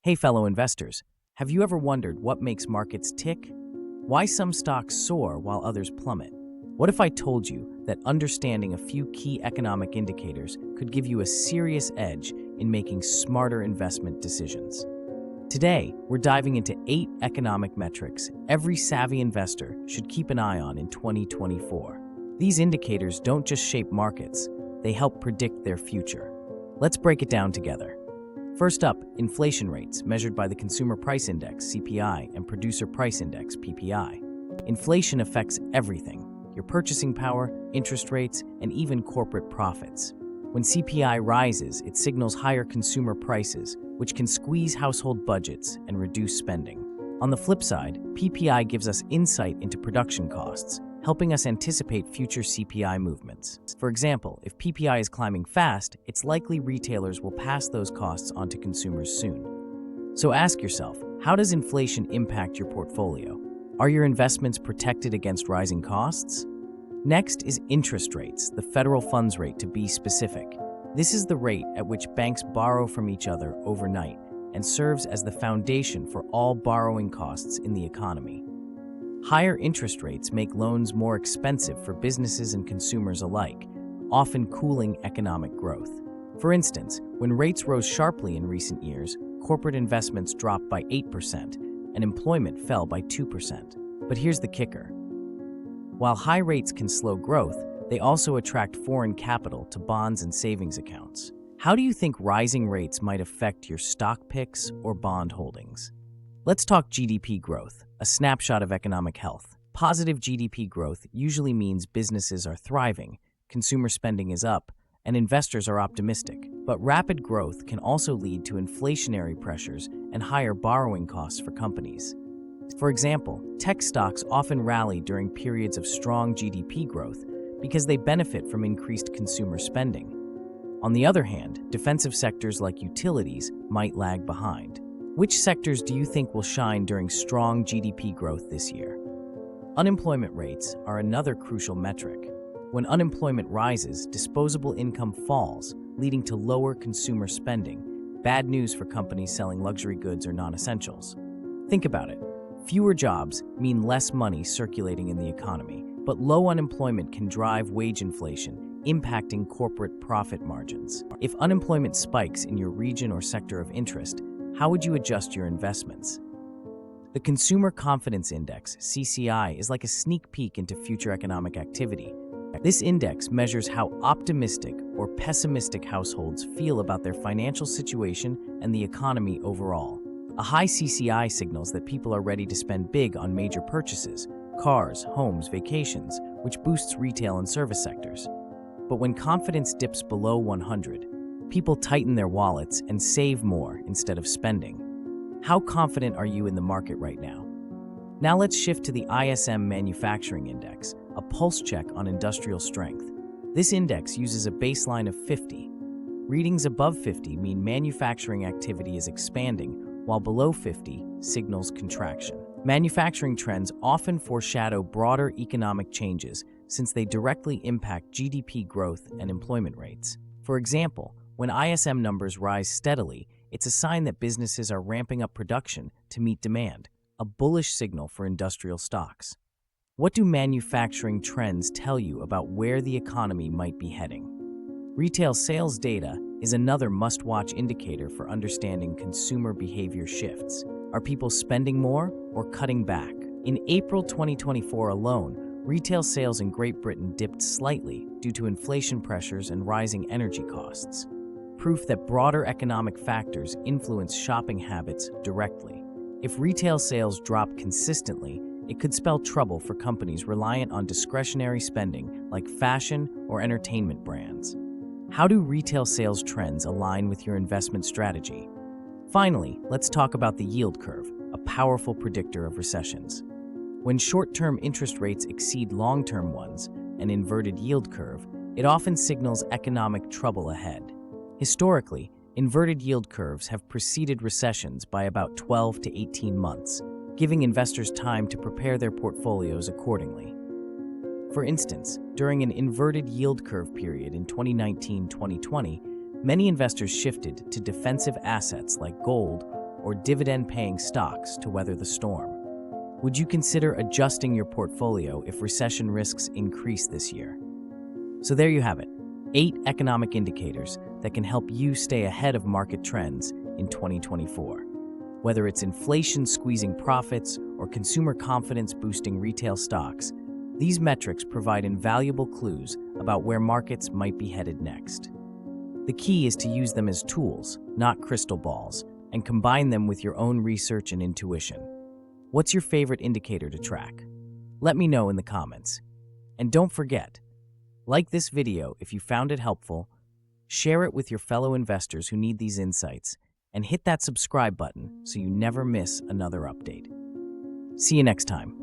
Hey, fellow investors, have you ever wondered what makes markets tick? Why some stocks soar while others plummet? What if I told you that understanding a few key economic indicators could give you a serious edge in making smarter investment decisions? Today, we're diving into 8 economic metrics every savvy investor should keep an eye on in 2024. These indicators don't just shape markets, they help predict their future. Let's break it down together. First up, inflation rates measured by the Consumer Price Index (CPI) and Producer Price Index (PPI). Inflation affects everything: your purchasing power, interest rates, and even corporate profits. When CPI rises, it signals higher consumer prices, which can squeeze household budgets and reduce spending. On the flip side, PPI gives us insight into production costs, helping us anticipate future CPI movements. For example, if PPI is climbing fast, it's likely retailers will pass those costs on to consumers soon. So ask yourself, how does inflation impact your portfolio? Are your investments protected against rising costs? Next is interest rates, the federal funds rate to be specific. This is the rate at which banks borrow from each other overnight and serves as the foundation for all borrowing costs in the economy. Higher interest rates make loans more expensive for businesses and consumers alike, often cooling economic growth. For instance, when rates rose sharply in recent years, corporate investments dropped by 8% and employment fell by 2%. But here's the kicker. While high rates can slow growth, they also attract foreign capital to bonds and savings accounts. How do you think rising rates might affect your stock picks or bond holdings? Let's talk GDP growth, a snapshot of economic health. Positive GDP growth usually means businesses are thriving, consumer spending is up, and investors are optimistic. But rapid growth can also lead to inflationary pressures and higher borrowing costs for companies. For example, tech stocks often rally during periods of strong GDP growth because they benefit from increased consumer spending. On the other hand, defensive sectors like utilities might lag behind. Which sectors do you think will shine during strong GDP growth this year? Unemployment rates are another crucial metric. When unemployment rises, disposable income falls, leading to lower consumer spending. Bad news for companies selling luxury goods or non-essentials. Think about it. Fewer jobs mean less money circulating in the economy, but low unemployment can drive wage inflation, impacting corporate profit margins. If unemployment spikes in your region or sector of interest, how would you adjust your investments? The Consumer Confidence Index, CCI, is like a sneak peek into future economic activity. This index measures how optimistic or pessimistic households feel about their financial situation and the economy overall. A high CCI signals that people are ready to spend big on major purchases, cars, homes, vacations, which boosts retail and service sectors. But when confidence dips below 100, people tighten their wallets and save more instead of spending. How confident are you in the market right now? Now let's shift to the ISM Manufacturing Index, a pulse check on industrial strength. This index uses a baseline of 50. Readings above 50 mean manufacturing activity is expanding, while below 50 signals contraction. Manufacturing trends often foreshadow broader economic changes since they directly impact GDP growth and employment rates. For example, when ISM numbers rise steadily, it's a sign that businesses are ramping up production to meet demand, a bullish signal for industrial stocks. What do manufacturing trends tell you about where the economy might be heading? Retail sales data is another must-watch indicator for understanding consumer behavior shifts. Are people spending more or cutting back? In April 2024 alone, retail sales in Great Britain dipped slightly due to inflation pressures and rising energy costs. Proof that broader economic factors influence shopping habits directly. If retail sales drop consistently, it could spell trouble for companies reliant on discretionary spending like fashion or entertainment brands. How do retail sales trends align with your investment strategy? Finally, let's talk about the yield curve, a powerful predictor of recessions. When short-term interest rates exceed long-term ones, an inverted yield curve, it often signals economic trouble ahead. Historically, inverted yield curves have preceded recessions by about 12 to 18 months, giving investors time to prepare their portfolios accordingly. For instance, during an inverted yield curve period in 2019-2020, many investors shifted to defensive assets like gold or dividend-paying stocks to weather the storm? Would you consider adjusting your portfolio if recession risks increase this year? So there you have it, 8 economic indicators that can help you stay ahead of market trends in 2024. Whether it's inflation squeezing profits or consumer confidence boosting retail stocks, these metrics provide invaluable clues about where markets might be headed next. The key is to use them as tools, not crystal balls, and combine them with your own research and intuition. What's your favorite indicator to track? Let me know in the comments. And don't forget, like this video if you found it helpful, share it with your fellow investors who need these insights, and hit that subscribe button so you never miss another update. See you next time.